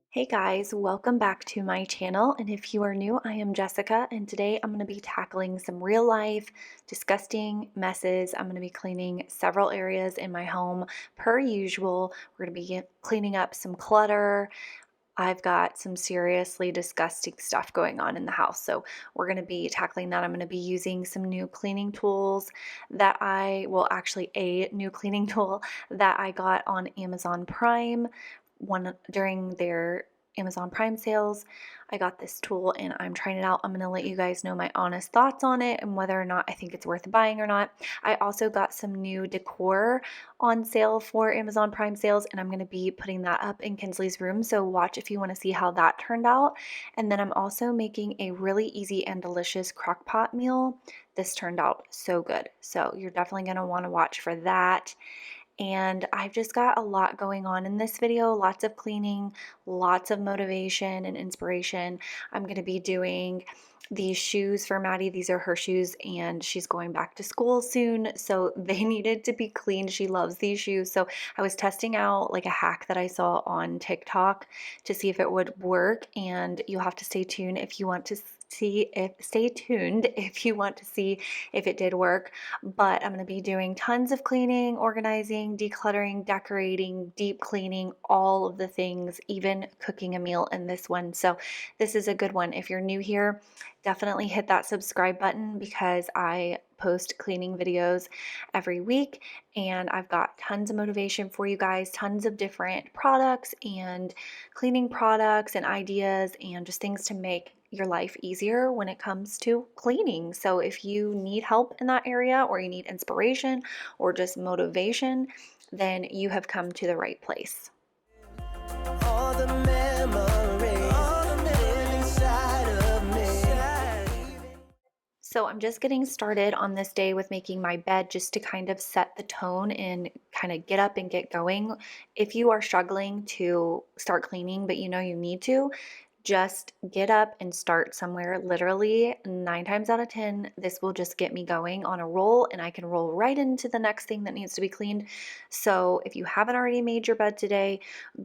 Hey guys, welcome back to my channel, and if you are new, I am Jessica, and today I'm going to be tackling some real life disgusting messes. I'm going to be cleaning several areas in my home per usual. We're going to be cleaning up some clutter. I've got some seriously disgusting stuff going on in the house, so we're going to be tackling that. I'm going to be using some new cleaning tools actually a new cleaning tool that I got on Amazon Prime during their Amazon Prime sales. I got this tool and I'm trying it out. I'm going to let you guys know my honest thoughts on it and whether or not I think it's worth buying or not. I also got some new decor on sale for Amazon Prime sales, and I'm going to be putting that up in Kinsley's room, so watch if you want to see how that turned out. And then I'm also making a really easy and delicious crock pot meal. This turned out so good, so you're definitely going to want to watch for that. And I've just got a lot going on in this video, lots of cleaning, lots of motivation and inspiration. I'm going to be doing these shoes for Maddie. These are her shoes and she's going back to school soon, so they needed to be cleaned. She loves these shoes. So I was testing out like a hack that I saw on TikTok to see if it would work, and you'll have to stay tuned if you want to see if it did work. But I'm going to be doing tons of cleaning, organizing, decluttering, decorating, deep cleaning, all of the things, even cooking a meal in this one. So this is a good one. If you're new here, definitely hit that subscribe button because I post cleaning videos every week, and I've got tons of motivation for you guys, tons of different products and cleaning products and ideas and just things to make your life easier when it comes to cleaning. So if you need help in that area, or you need inspiration or just motivation, then you have come to the right place. All the So I'm just getting started on this day with making my bed, just to kind of set the tone and kind of get up and get going. If you are struggling to start cleaning, but you know you need to, just get up and start somewhere. Literally 9 times out of 10, this will just get me going on a roll, and I can roll right into the next thing that needs to be cleaned. So if you haven't already made your bed today,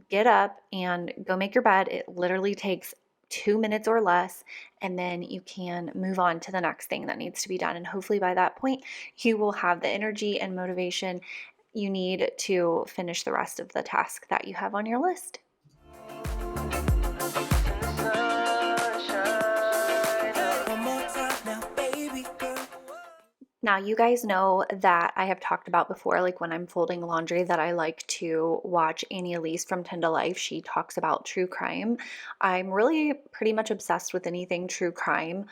get up and go make your bed. It literally takes 2 minutes or less, and then you can move on to the next thing that needs to be done. And hopefully by that point, you will have the energy and motivation you need to finish the rest of the task that you have on your list. Now, you guys know that I have talked about before, like when I'm folding laundry, that I like to watch Annie Elise from 10 to Life. She talks about true crime. I'm really pretty much obsessed with anything true crime.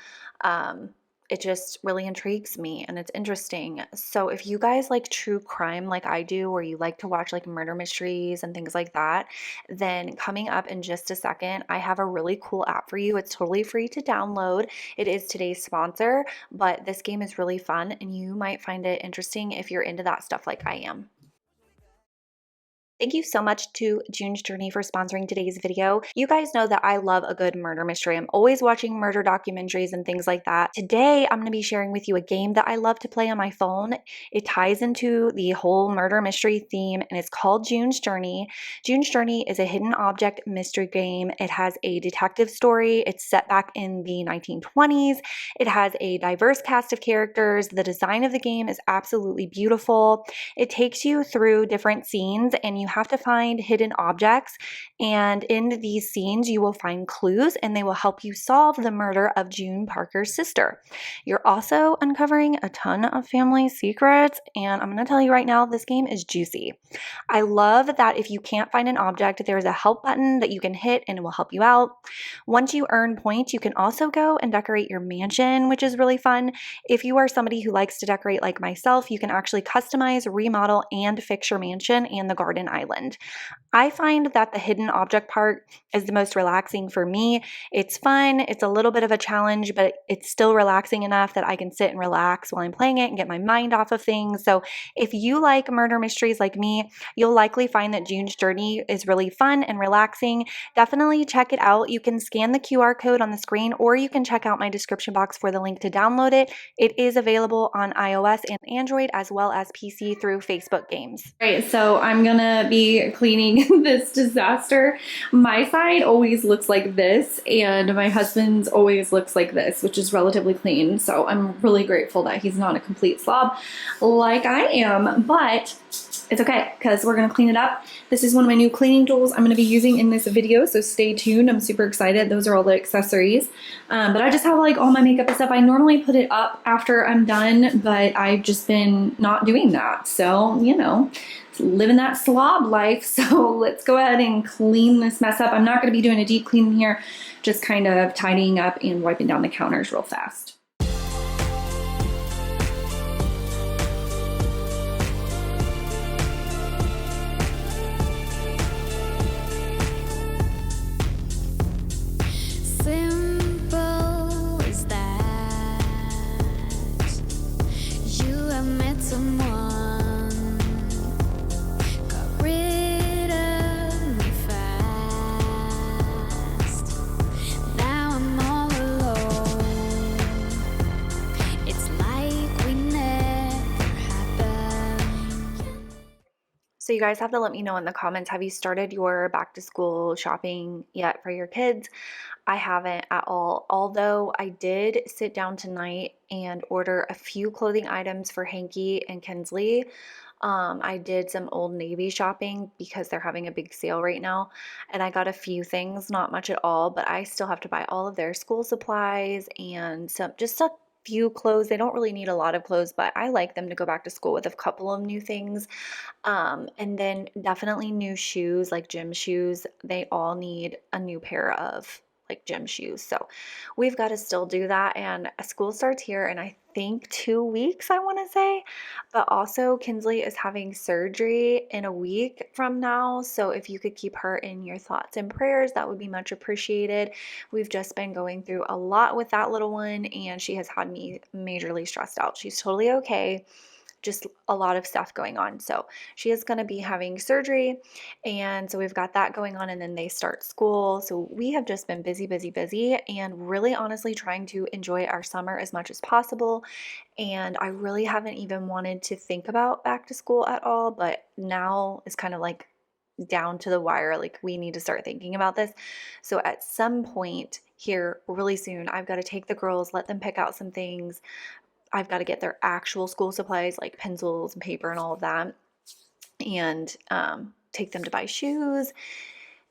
It just really intrigues me and it's interesting. So if you guys like true crime like I do, or you like to watch like murder mysteries and things like that, then coming up in just a second, I have a really cool app for you. It's totally free to download. It is today's sponsor, but this game is really fun and you might find it interesting if you're into that stuff like I am. Thank you so much to June's Journey for sponsoring today's video. You guys know that I love a good murder mystery. I'm always watching murder documentaries and things like that. Today, I'm going to be sharing with you a game that I love to play on my phone. It ties into the whole murder mystery theme, and it's called June's Journey. June's Journey is a hidden object mystery game. It has a detective story. It's set back in the 1920s. It has a diverse cast of characters. The design of the game is absolutely beautiful. It takes you through different scenes, and you have to find hidden objects, and in these scenes you will find clues and they will help you solve the murder of June Parker's sister. You're also uncovering a ton of family secrets, and I'm going to tell you right now, this game is juicy. I love that if you can't find an object, there's a help button that you can hit and it will help you out. Once you earn points, you can also go and decorate your mansion, which is really fun. If you are somebody who likes to decorate like myself, you can actually customize, remodel, and fix your mansion and the garden island. I find that the hidden object part is the most relaxing for me. It's fun, it's a little bit of a challenge, but it's still relaxing enough that I can sit and relax while I'm playing it and get my mind off of things. So if you like murder mysteries like me, you'll likely find that June's Journey is really fun and relaxing. Definitely check it out. You can scan the QR code on the screen, or you can check out my description box for the link to download it. It is available on iOS and Android, as well as PC through Facebook Games. All right, so I'm gonna gonna be cleaning this disaster. My side always looks like this, and my husband's always looks like this, which is relatively clean. So I'm really grateful that he's not a complete slob like I am, but it's okay because we're gonna clean it up. This is one of my new cleaning tools I'm gonna be using in this video, so stay tuned. I'm super excited. Those are all the accessories. But I just have like all my makeup and stuff. I normally put it up after I'm done, but I've just been not doing that. So, you know, living that slob life. So let's go ahead and clean this mess up. I'm not gonna be doing a deep clean here, just kind of tidying up and wiping down the counters real fast. So you guys have to let me know in the comments, have you started your back to school shopping yet for your kids? I haven't at all, although I did sit down tonight and order a few clothing items for Hanky and Kinsley. I did some Old Navy shopping because they're having a big sale right now, and I got a few things, not much at all, but I still have to buy all of their school supplies and some just a few clothes. They don't really need a lot of clothes, but I like them to go back to school with a couple of new things. And then definitely new shoes, like gym shoes. They all need a new pair of like gym shoes. So we've got to still do that. And school starts here in I think 2 weeks, I want to say. But also Kinsley is having surgery in a week from now. So if you could keep her in your thoughts and prayers, that would be much appreciated. We've just been going through a lot with that little one, and she has had me majorly stressed out. She's totally okay, just a lot of stuff going on. So she is going to be having surgery, and so we've got that going on, and then they start school. So we have just been busy, and really honestly trying to enjoy our summer as much as possible. And I really haven't even wanted to think about back to school at all, but now it's kind of like down to the wire. Like we need to start thinking about this. So at some point here really soon, I've got to take the girls, let them pick out some things. I've got to get their actual school supplies like pencils and paper and all of that, and take them to buy shoes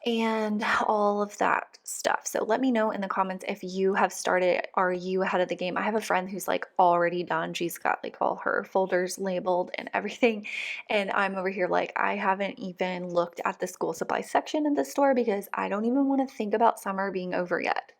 and all of that stuff. So let me know in the comments if you have started. Are you ahead of the game? I have a friend who's like already done. She's got like all her folders labeled and everything, and I'm over here like I haven't even looked at the school supply section in the store because I don't even want to think about summer being over yet.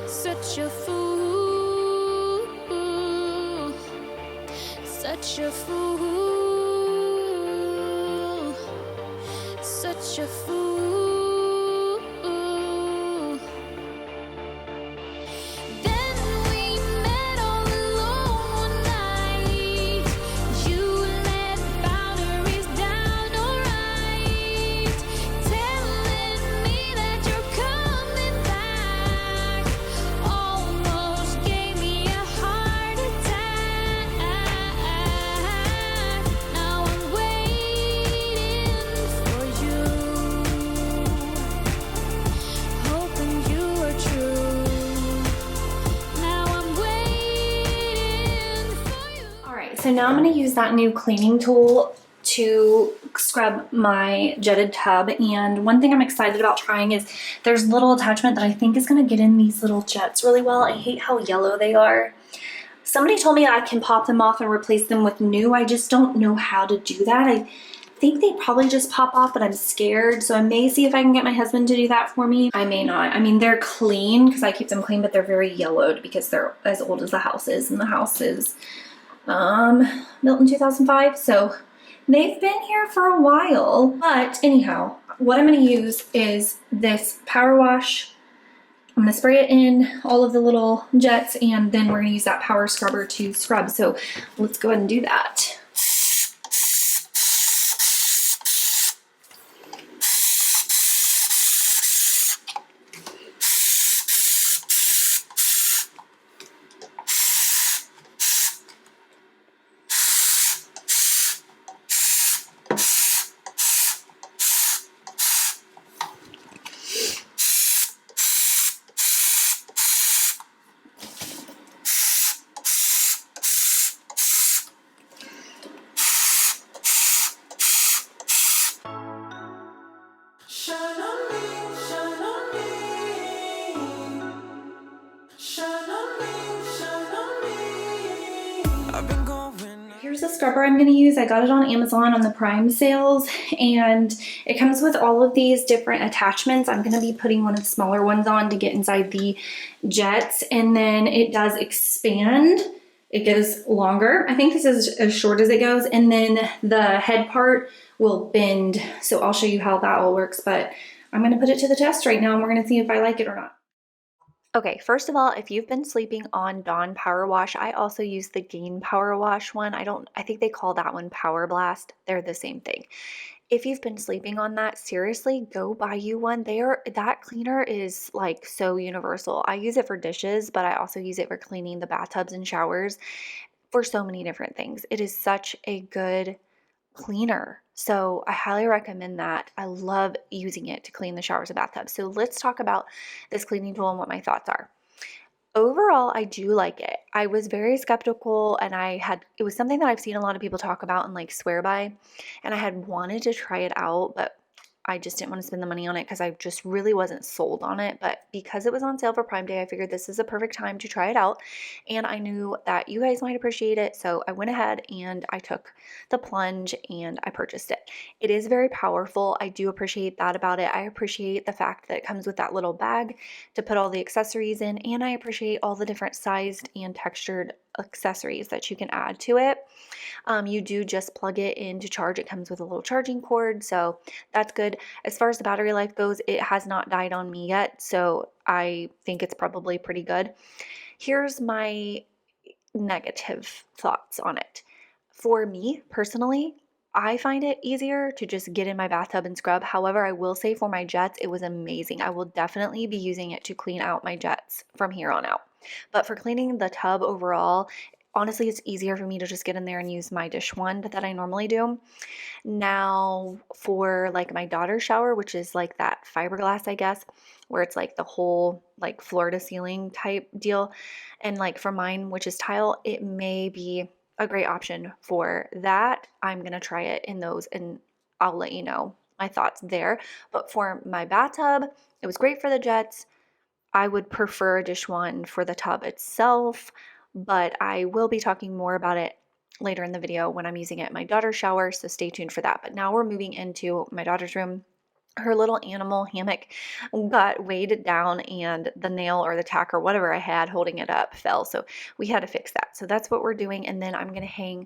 Such a fool, such a fool, such a fool. Then we met all alone one night. You let boundaries down, alright, telling me that you're coming back. Almost gave me a heart attack. Now I'm waiting for you, hoping you are true. Now I'm waiting for you. All right, so now I'm going to use that new cleaning tool to scrub my jetted tub. And one thing I'm excited about trying is there's a little attachment that I think is going to get in these little jets really well. I hate how yellow they are. Somebody told me I can pop them off and replace them with new. I just don't know how to do that. I think they probably just pop off, but I'm scared. So I may see if I can get my husband to do that for me. I may not. I mean, they're clean because I keep them clean, but they're very yellowed because they're as old as the house is, and the house is built in 2005. So they've been here for a while. But anyhow, what I'm going to use is this power wash I'm gonna spray it in all of the little jets, and then we're gonna use that power scrubber to scrub. So let's go ahead and do that. Here's the scrubber I'm going to use. I got it on Amazon on the Prime sales, and it comes with all of these different attachments. I'm going to be putting one of the smaller ones on to get inside the jets, and then it does expand. It goes longer. I think this is as short as it goes, and then the head part will bend. So I'll show you how that all works, but I'm going to put it to the test right now, and we're going to see if I like it or not. Okay, first of all, if you've been sleeping on Dawn Power Wash, I also use the Gain Power Wash one. I think they call that one Power Blast. They're the same thing. If you've been sleeping on that, seriously, go buy you one. That cleaner is like so universal. I use it for dishes, but I also use it for cleaning the bathtubs and showers for so many different things. It is such a good cleaner. So I highly recommend that. I love using it to clean the showers and bathtubs. So let's talk about this cleaning tool and what my thoughts are. Overall, I do like it. I was very skeptical, and it was something that I've seen a lot of people talk about and like swear by, and I had wanted to try it out, but I just didn't want to spend the money on it because I just really wasn't sold on it. But because it was on sale for Prime Day, I figured this is a perfect time to try it out. And I knew that you guys might appreciate it. So I went ahead and I took the plunge and I purchased it. It is very powerful. I do appreciate that about it. I appreciate the fact that it comes with that little bag to put all the accessories in. And I appreciate all the different sized and textured accessories that you can add to it. You do just plug it in to charge. It comes with a little charging cord, so that's good. As far as the battery life goes, it has not died on me yet, so I think it's probably pretty good. Here's my negative thoughts on it. For me personally, I find it easier to just get in my bathtub and scrub. However, I will say for my jets, it was amazing. I will definitely be using it to clean out my jets from here on out. But for cleaning the tub overall, honestly, it's easier for me to just get in there and use my dish wand that I normally do. Now, for like my daughter's shower, which is like that fiberglass, I guess, where it's like the whole like floor to ceiling type deal, and like for mine, which is tile, it may be a great option for that. I'm going to try it in those, and I'll let you know my thoughts there. But for my bathtub, it was great for the jets. I would prefer a dish wand for the tub itself, but I will be talking more about it later in the video when I'm using it in my daughter's shower, so stay tuned for that. But now we're moving into my daughter's room. Her little animal hammock got weighed down, and the nail or the tack or whatever I had holding it up fell, so we had to fix that. So that's what we're doing, and then I'm going to hang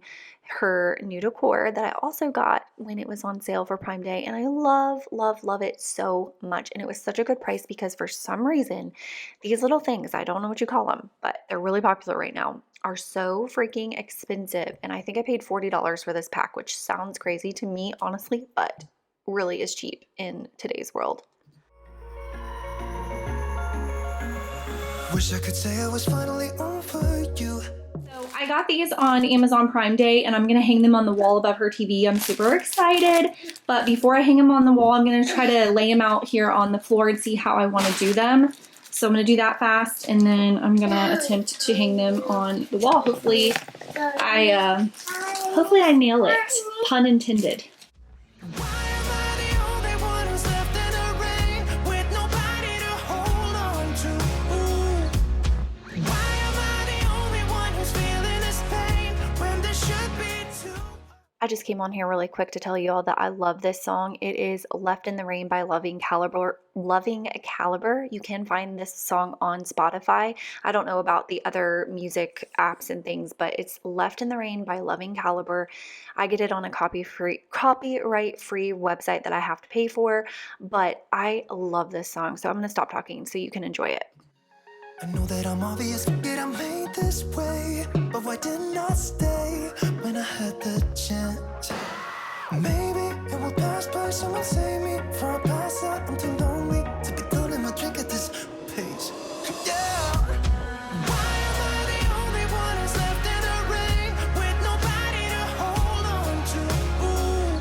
her new decor that I also got when it was on sale for Prime Day, and I love, love, love it so much. And it was such a good price because for some reason, these little things, I don't know what you call them, but they're really popular right now, are so freaking expensive. And I think I paid $40 for this pack, which sounds crazy to me, honestly, but really is cheap in today's world. Wish I could say I was finally over you. So I got these on Amazon Prime Day, and I'm gonna hang them on the wall above her TV. I'm super excited, but before I hang them on the wall, I'm gonna try to lay them out here on the floor and see how I want to do them. So I'm gonna do that fast, and then I'm gonna attempt to hang them on the wall. Hopefully I nail it, pun intended. I just came on here really quick to tell you all that I love this song. It is Left in the Rain by Loving Caliber. You can find this song on Spotify. I don't know about the other music apps and things, but it's Left in the Rain by Loving Caliber. I get it on a copyright-free website that I have to pay for, but I love this song, so I'm going to stop talking so you can enjoy it. I know that I'm obvious, yet I'm made this way. But why didn't I stay when I had the chance? Maybe it will pass by, someone save me for a pass out. I'm too lonely to be done in my drink at this pace. Yeah. Why am I the only one who's left in the rain with nobody to hold on to? Ooh.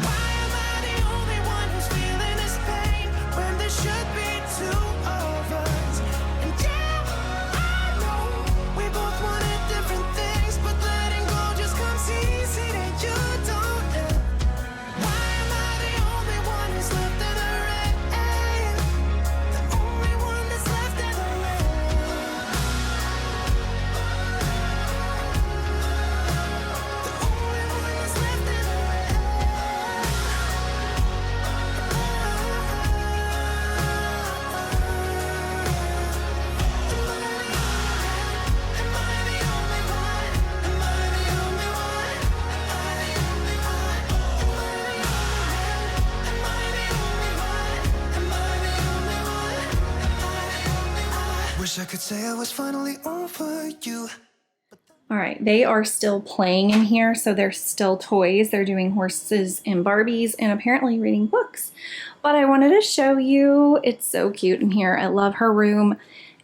Why am I the only one who's feeling this pain when there should be two of us? And yeah, I know we both wanted different things, but letting go just comes easy to you, don't it? Why am I the only one who's left in the rain? The only one that's left in the rain. The only one that's left in the rain. Am I the only one? Am I the only one? Am I the only one? Am I the only one? Am I the only one? Am I the only one? Wish I could say I was finally over you. All right, they are still playing in here, so they're still toys. They're doing horses and Barbies and apparently reading books. But I wanted to show you, it's so cute in here. I love her room,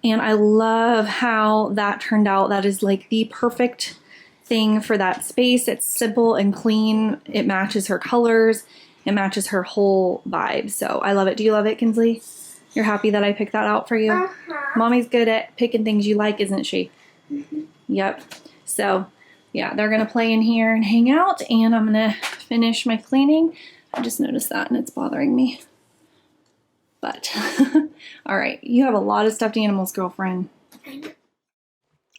and I love how that turned out. That is like the perfect thing for that space. It's simple and clean. It matches her colors. It matches her whole vibe. So I love it. Do you love it, Kinsley? You're happy that I picked that out for you? Mommy's good at picking things you like, isn't she? Yep. So, yeah, they're going to play in here and hang out, and I'm going to finish my cleaning. I just noticed that, and it's bothering me. But, all right, you have a lot of stuffed animals, girlfriend.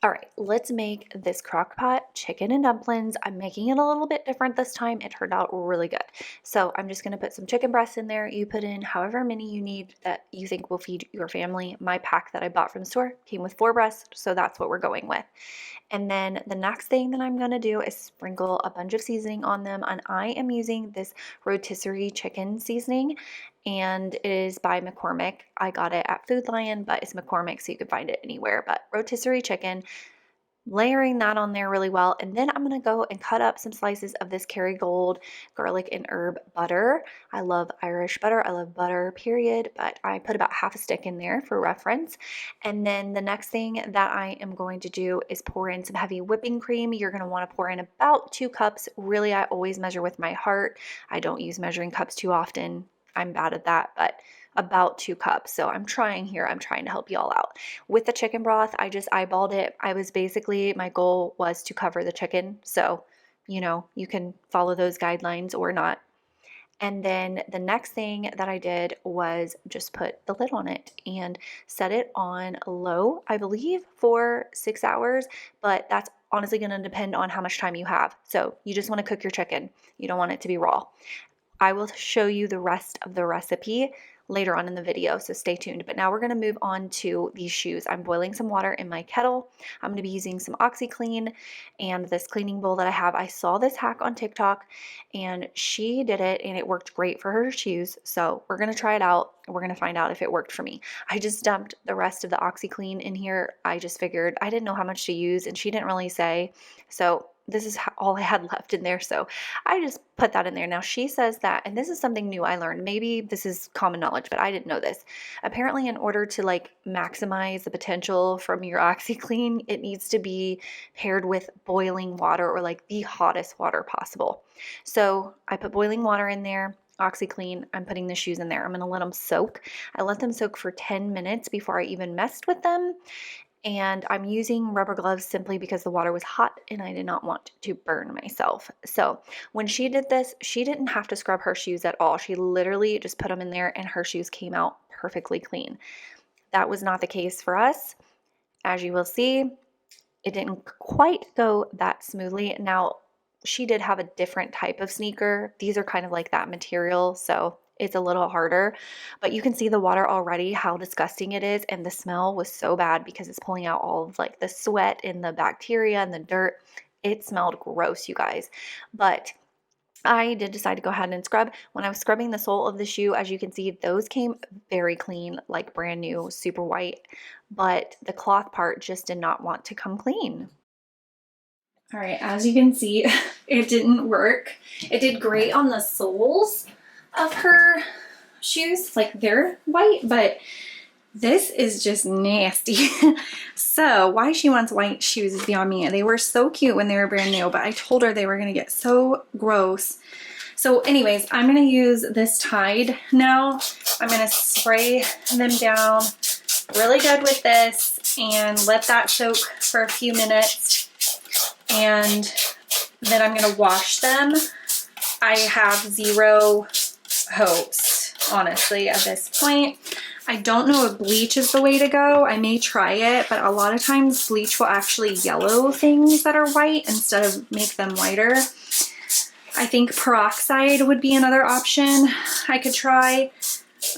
All right, let's make this crock pot chicken and dumplings. I'm making it a little bit different this time. It turned out really good. So I'm just going to put some chicken breasts in there. You put in however many you need that you think will feed your family. My pack that I bought from the store came with 4 breasts, so that's what we're going with. And then the next thing that I'm going to do is sprinkle a bunch of seasoning on them. And I am using this rotisserie chicken seasoning, and it is by McCormick. I got it at Food Lion, but it's McCormick, so you can find it anywhere. But rotisserie chicken, layering that on there really well. And then I'm going to go and cut up some slices of this Kerrygold garlic and herb butter. I love Irish butter. I love butter, period. But I put about half a stick in there for reference. And then the next thing that I am going to do is pour in some heavy whipping cream. You're going to want to pour in about 2 cups. Really, I always measure with my heart. I don't use measuring cups too often. I'm bad at that, but about 2 cups. So I'm trying here. I'm trying to help you all out. With the chicken broth, I just eyeballed it. My goal was to cover the chicken. So, you can follow those guidelines or not. And then the next thing that I did was just put the lid on it and set it on low, I believe, for 6 hours. But that's honestly going to depend on how much time you have. So you just want to cook your chicken. You don't want it to be raw. I will show you the rest of the recipe later on in the video, so stay tuned. But now we're going to move on to these shoes. I'm boiling some water in my kettle. I'm going to be using some OxyClean and this cleaning bowl that I have. I saw this hack on TikTok, and she did it, and it worked great for her shoes. So we're going to try it out. We're going to find out if it worked for me. I just dumped the rest of the OxyClean in here. I just figured I didn't know how much to use, and she didn't really say. So this is all I had left in there, so I just put that in there. Now she says that, and this is something new I learned, maybe this is common knowledge, but I didn't know this. Apparently, in order to maximize the potential from your OxyClean, it needs to be paired with boiling water, or the hottest water possible. So I put boiling water in there, OxyClean. I'm putting the shoes in there. I'm going to let them soak. I let them soak for 10 minutes before I even messed with them. And I'm using rubber gloves simply because the water was hot and I did not want to burn myself. So when she did this, she didn't have to scrub her shoes at all. She literally just put them in there and her shoes came out perfectly clean. That was not the case for us. As you will see, it didn't quite go that smoothly. Now, she did have a different type of sneaker. These are kind of like that material, so it's a little harder, but you can see the water already, how disgusting it is. And the smell was so bad because it's pulling out all of the sweat and the bacteria and the dirt. It smelled gross, you guys. But I did decide to go ahead and scrub. When I was scrubbing the sole of the shoe, as you can see, those came very clean, like brand new, super white, but the cloth part just did not want to come clean. All right, as you can see, it didn't work. It did great on the soles of her shoes, like they're white, but this is just nasty. So why she wants white shoes is beyond me. They were so cute when they were brand new, but I told her they were gonna get so gross. So anyways, I'm gonna use this Tide now. I'm gonna spray them down really good with this and let that soak for a few minutes. And then I'm gonna wash them. I have zero hopes, honestly, at this point. I don't know if bleach is the way to go. I may try it, but a lot of times bleach will actually yellow things that are white instead of make them whiter. I think peroxide would be another option I could try.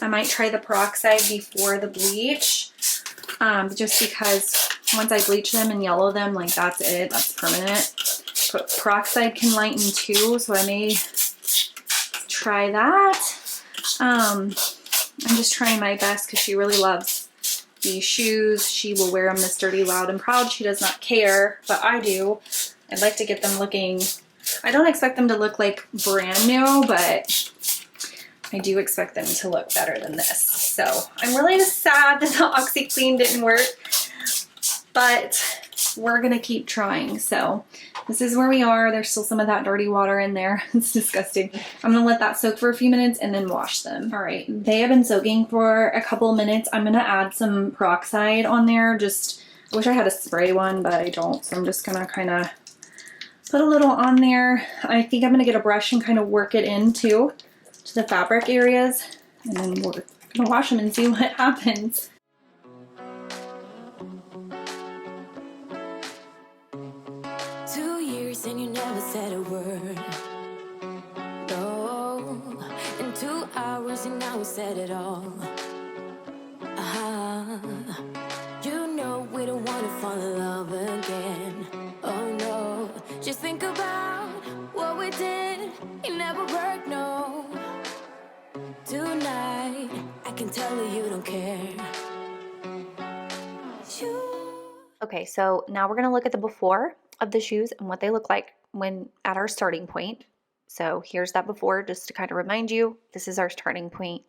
I might try the peroxide before the bleach, just because once I bleach them and yellow them, like that's it, that's permanent. But peroxide can lighten too, so I may try that. I'm just trying my best because she really loves these shoes. She will wear them this dirty, loud, and proud. She does not care, but I do. I'd like to get them looking, I don't expect them to look like brand new, but I do expect them to look better than this. So I'm really just sad that the OxyClean didn't work, but we're gonna keep trying. So this is where we are. There's still some of that dirty water in there. It's disgusting. I'm gonna let that soak for a few minutes and then wash them. All right, they have been soaking for a couple of minutes. I'm gonna add some peroxide on there. I wish I had a spray one, but I don't. So I'm just gonna kind of put a little on there. I think I'm gonna get a brush and kind of work it into to the fabric areas, and then we're gonna wash them and see what happens. 2 years and you never said a word. No, in 2 hours and now we said it all. You know we don't wanna fall in love again. Oh no, just think about what we did. It never worked, no. Tonight, I can tell you don't care. Okay, so now we're gonna look at the before of the shoes and what they look like when at our starting point. So here's that before, just to kind of remind you, this is our starting point.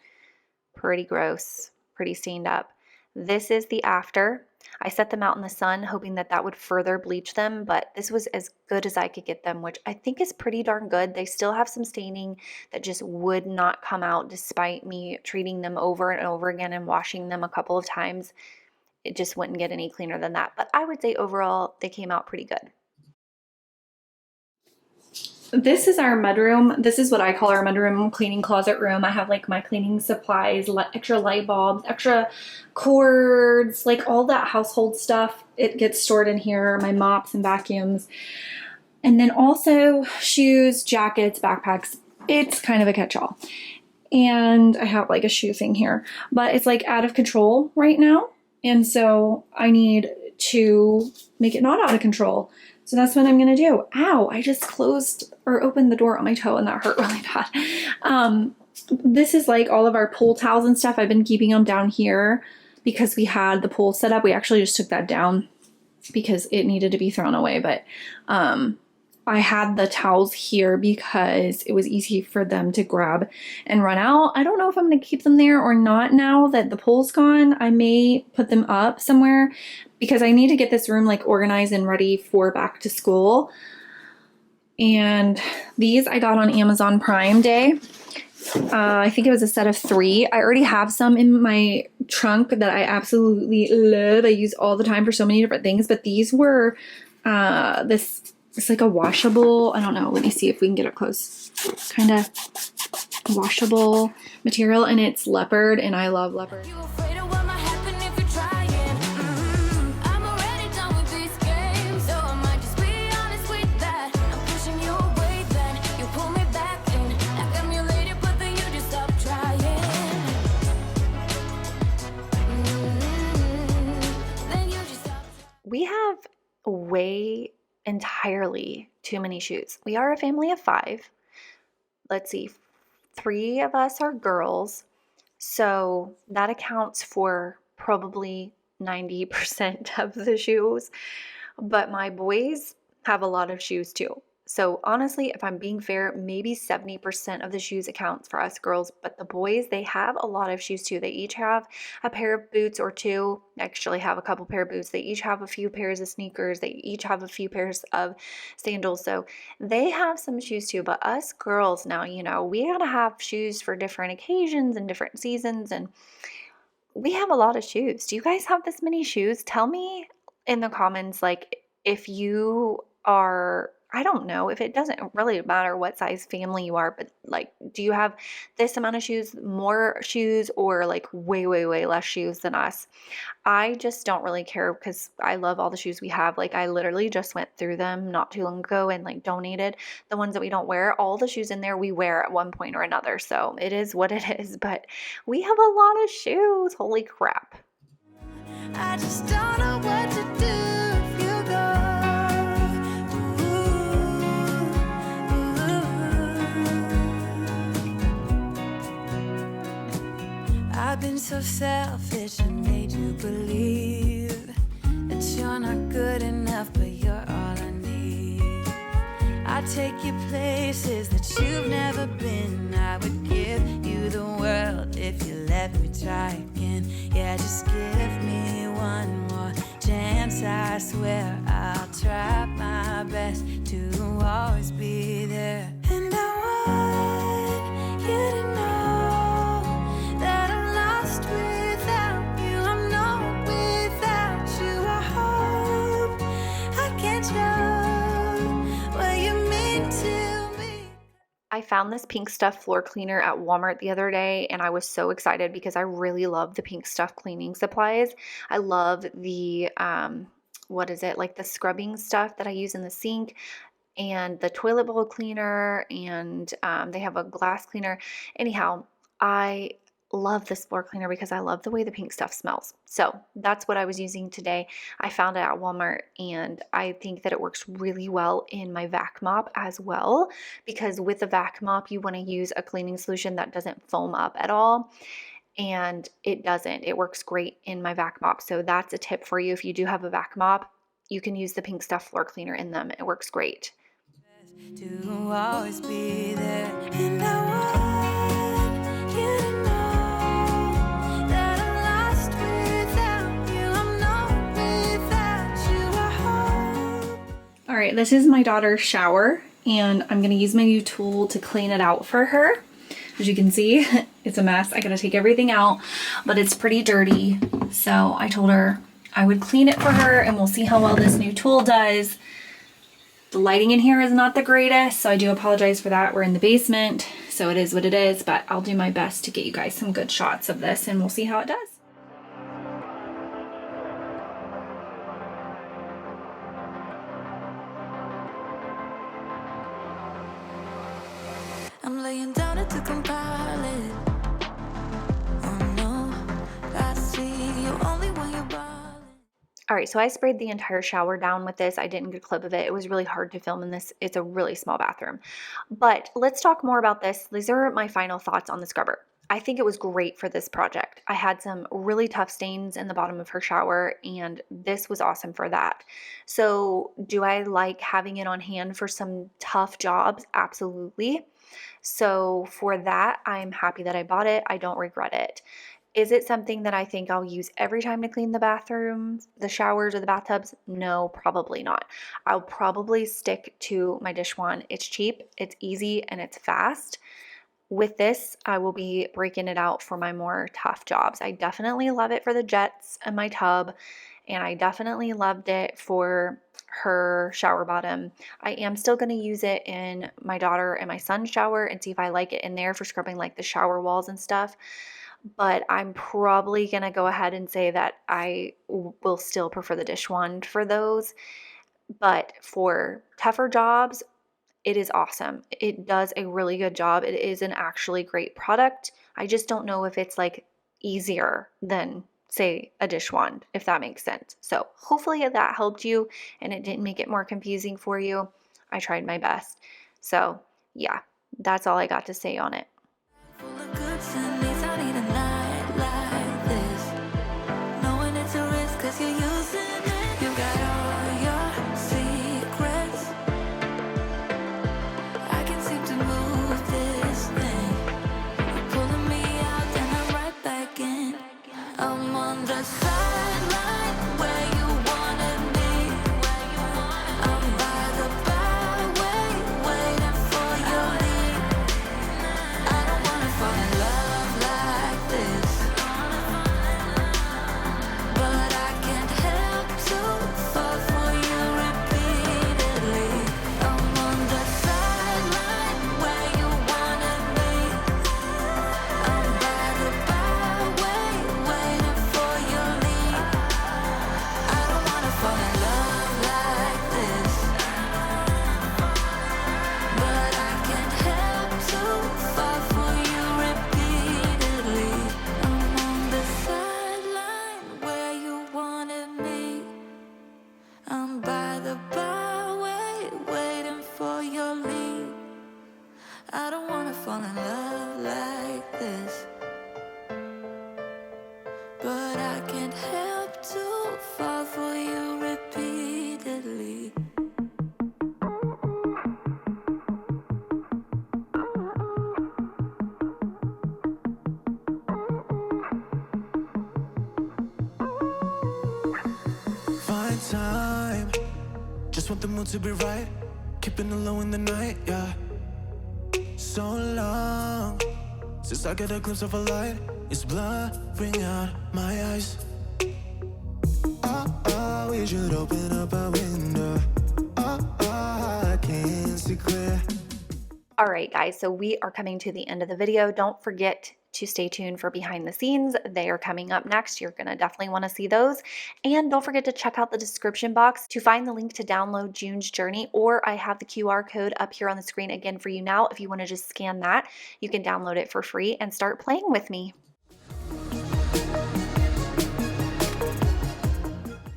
Pretty gross, pretty stained up. This is the after. I set them out in the sun, hoping that that would further bleach them, but this was as good as I could get them, which I think is pretty darn good. They still have some staining that just would not come out despite me treating them over and over again and washing them a couple of times. It just wouldn't get any cleaner than that. But I would say overall, they came out pretty good. This is our mudroom. This is what I call our mudroom cleaning closet room. I have like my cleaning supplies, extra light bulbs, extra cords, like all that household stuff. It gets stored in here, my mops and vacuums. And then also shoes, jackets, backpacks. It's kind of a catch-all. And I have like a shoe thing here, but it's like out of control right now. And so I need to make it not out of control. So that's what I'm gonna do. Ow, I just closed or opened the door on my toe and that hurt really bad. This is like all of our pool towels and stuff. I've been keeping them down here because we had the pool set up. We actually just took that down because it needed to be thrown away. But I had the towels here because it was easy for them to grab and run out. I don't know if I'm going to keep them there or not now that the pool's gone. I may put them up somewhere because I need to get this room like organized and ready for back to school. And these I got on Amazon Prime Day. I think it was a set of 3. I already have some in my trunk that I absolutely love. I use all the time for so many different things, but these were it's like a washable, I don't know, let me see if we can get up close. Kind of washable material, and it's leopard, and I love leopard. We have entirely too many shoes. We are a family of 5, let's see, 3 of us are girls, so that accounts for probably 90% of the shoes. But my boys have a lot of shoes too. So honestly, if I'm being fair, maybe 70% of the shoes accounts for us girls, but the boys, they have a lot of shoes too. They each have a pair of boots or two, actually have a couple pair of boots. They each have a few pairs of sneakers. They each have a few pairs of sandals. So they have some shoes too, but us girls now, we gotta have shoes for different occasions and different seasons, and we have a lot of shoes. Do you guys have this many shoes? Tell me in the comments, like, if you are, I don't know, if it doesn't really matter what size family you are, but like, do you have this amount of shoes, more shoes, or like way, way, way less shoes than us? I just don't really care because I love all the shoes we have. Like, I literally just went through them not too long ago and like donated the ones that we don't wear. All the shoes in there we wear at one point or another. So it is what it is. But we have a lot of shoes. Holy crap. I just don't know what to do if you go. I've been so selfish and made you believe that you're not good enough, but you're all I need. I take you places that you've never been. I would give you the world if you let me try again. Yeah, just give me one more chance. I swear I'll try my best to always be there. And I want you to know that I'm lost without you. I'm not without you. I hope I can show what you mean to me. I found this pink stuff floor cleaner at Walmart the other day, and I was so excited because I really love the pink stuff cleaning supplies. I love the, what is it, like the scrubbing stuff that I use in the sink, and the toilet bowl cleaner, and they have a glass cleaner. Anyhow, I love this floor cleaner because I love the way the pink stuff smells. So that's what I was using today. I found it at Walmart, and I think that it works really well in my vac mop as well, because with the vac mop, you want to use a cleaning solution that doesn't foam up at all. And it doesn't. It works great in my vac mop. So that's a tip for you. If you do have a vac mop, you can use the pink stuff floor cleaner in them. It works great. To always be there. And I want you to know that I'm lost without you. I'm not without you. I hope. All right, this is my daughter's shower, and I'm going to use my new tool to clean it out for her. As you can see, it's a mess. I got to take everything out, but it's pretty dirty. So I told her I would clean it for her, and we'll see how well this new tool does. The lighting in here is not the greatest, so I do apologize for that. We're in the basement, so it is what it is, but I'll do my best to get you guys some good shots of this, and we'll see how it does. I'm laying down it to compile it. Oh no, I see you only when you're balling. All right, so I sprayed the entire shower down with this. I didn't get a clip of it. It was really hard to film in this. It's a really small bathroom. But let's talk more about this. These are my final thoughts on the scrubber. I think it was great for this project. I had some really tough stains in the bottom of her shower, and this was awesome for that. So do I like having it on hand for some tough jobs? Absolutely. So for that, I'm happy that I bought it. I don't regret it. Is it something that I think I'll use every time to clean the bathrooms, the showers, or the bathtubs? No, probably not. I'll probably stick to my dish wand. It's cheap, it's easy, and it's fast. With this, I will be breaking it out for my more tough jobs. I definitely love it for the jets and my tub, and I definitely loved it for her shower bottom. I am still going to use it in my daughter and my son's shower and see if I like it in there for scrubbing like the shower walls and stuff. But I'm probably going to go ahead and say that I will still prefer the dish wand for those. But for tougher jobs, it is awesome. It does a really good job. It is an actually great product. I just don't know if it's like easier than, say, a dish wand, if that makes sense. So hopefully that helped you and it didn't make it more confusing for you. I tried my best. So yeah, That's all I got to say on it. Full of goods and needs, I need a night like this. Knowing it's a risk, cause you're using it. You got all your secrets. I can seem to move this thing. You're pulling me out, then I'm right back in. I'm on the sideline where you wanted me. I'm by the byway, waiting for your lead. I don't wanna fall in love like this, but I can't help to fall for you repeatedly. I'm on the sideline where you wanted me. I'm by the byway, waiting for your lead. I don't wanna fall in love like this, but I can't help to fall for you repeatedly. I'm on the sideline where you wanted me. I'm by the byway, waiting for your lead. I don't wanna fall in love like this, but I can't help to fall for you repeatedly. Find time, just want the mood to be right. Keeping it low in the night, yeah. So long since I get a glimpse of a light. It's blurring out my eyes. Oh, we should open up a window. Oh, I can't see clear. All right, guys, so we are coming to the end of the video. Don't forget to stay tuned for behind the scenes. They are coming up next. You're going to definitely want to see those. And don't forget to check out the description box to find the link to download June's journey, or I have the QR code up here on the screen again for you now. If you want to just scan that, you can download it for free and start playing with me.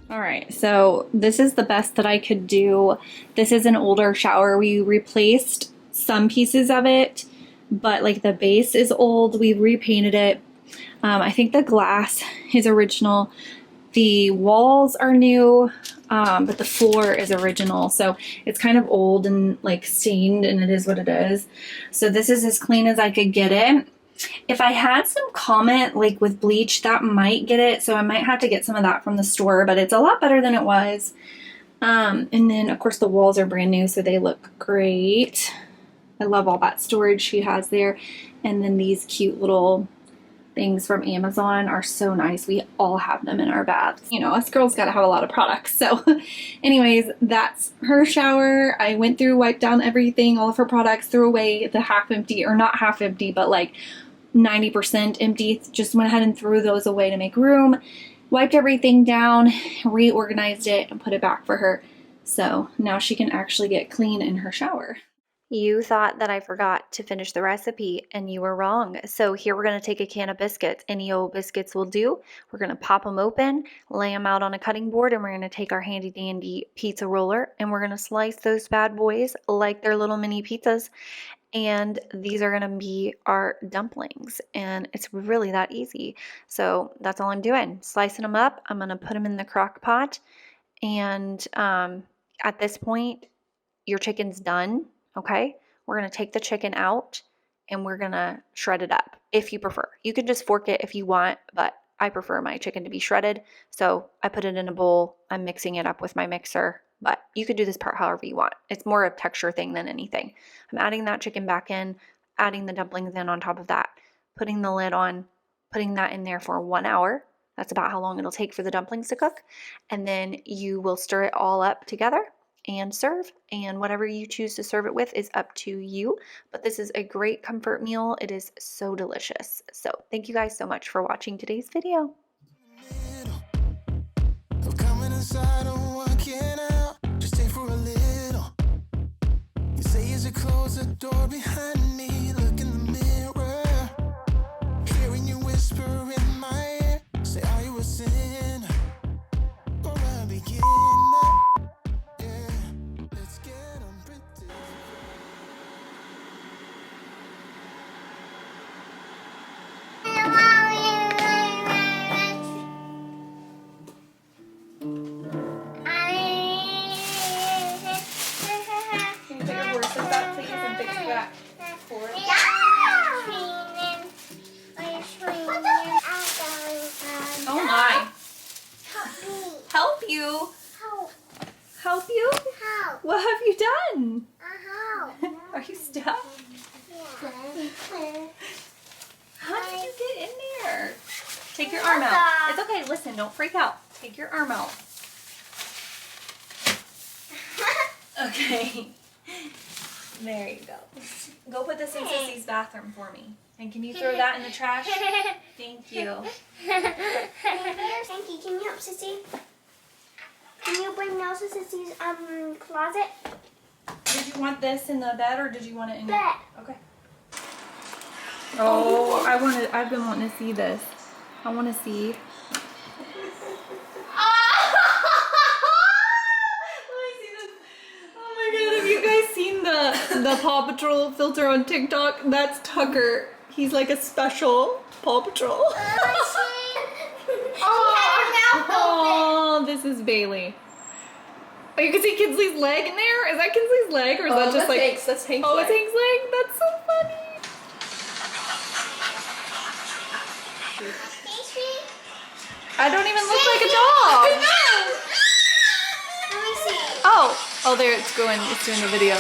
All right, so this is the best that I could do. This is an older shower. We replaced some pieces of it, but like the base is old. We repainted it. I think the glass is original. The walls are new, but the floor is original. So it's kind of old and like stained, and it is what it is. So this is as clean as I could get it. If I had some comment like with bleach, that might get it. So I might have to get some of that from the store, but it's a lot better than it was. And then of course the walls are brand new, so they look great. I love all that storage she has there. And then these cute little things from Amazon are so nice. We all have them in our baths. You know, us girls gotta have a lot of products. So anyways, that's her shower. I went through, wiped down everything, all of her products, threw away the half empty, or not half empty, but like 90% empty. Just went ahead and threw those away to make room. Wiped everything down, reorganized it, and put it back for her. So now she can actually get clean in her shower. You thought that I forgot to finish the recipe, and you were wrong. So here we're going to take a can of biscuits. Any old biscuits will do. We're going to pop them open, lay them out on a cutting board, and we're going to take our handy dandy pizza roller, and we're going to slice those bad boys like they're little mini pizzas. And these are going to be our dumplings, and it's really that easy. So that's all I'm doing, slicing them up. I'm going to put them in the crock pot, and at this point, your chicken's done. Okay, we're going to take the chicken out and we're going to shred it up if you prefer. You can just fork it if you want, but I prefer my chicken to be shredded. So I put it in a bowl. I'm mixing it up with my mixer, but you could do this part however you want. It's more a texture thing than anything. I'm adding that chicken back in, adding the dumplings in on top of that, putting the lid on, putting that in there for 1 hour. That's about how long it'll take for the dumplings to cook. And then you will stir it all up together and serve, and whatever you choose to serve it with is up to you. But this is a great comfort meal. It is so delicious. So thank you guys so much for watching today's video. Close the door behind me, look in the mirror, hearing you whisper in my ear, say, are you a sinner or a beginner? Yeah, let's get on pretty. Oh my. Help you? Help you? What have you done? Are you stuck? How did you get in there? Take your arm out. It's okay. Listen, don't freak out. Take your arm out. Okay. There you go. Go put this in Sissy's bathroom for me. And can you throw that in the trash? Thank you. Frankie, can you help Sissy? Can you bring Nels to Sissy's closet? Did you want this in the bed or did you want it in Bed. Okay. Oh, I've been wanting to see this. I want to see. Let me see this. Oh my god, have you guys seen the Paw Patrol filter on TikTok? That's Tucker. He's like a special Paw Patrol. Oh, this is Bailey. Oh, you can see Kinsley's leg in there? Is that Kinsley's leg or is that just like... That's Hank's Oh, leg. it's Hank's leg? That's so funny. I don't even look like a dog. Let me see. Oh, there it's going. It's doing the video.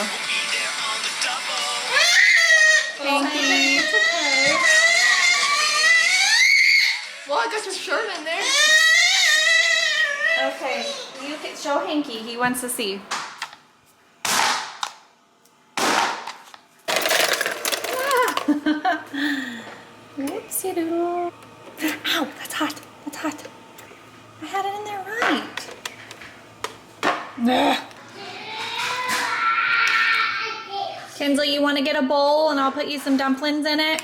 Hanky. It's okay. Well, I got your shirt in there. Okay, you can show Hanky. He wants to see. Whoopsie doodle. Ow, that's hot. That's hot. I had it in there right. Kinsley, you want to get a bowl and I'll put you some dumplings in it?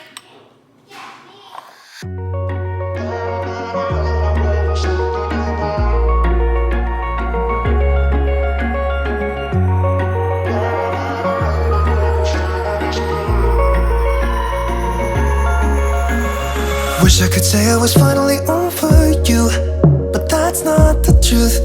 Wish I could say I was finally over you, but that's not the truth.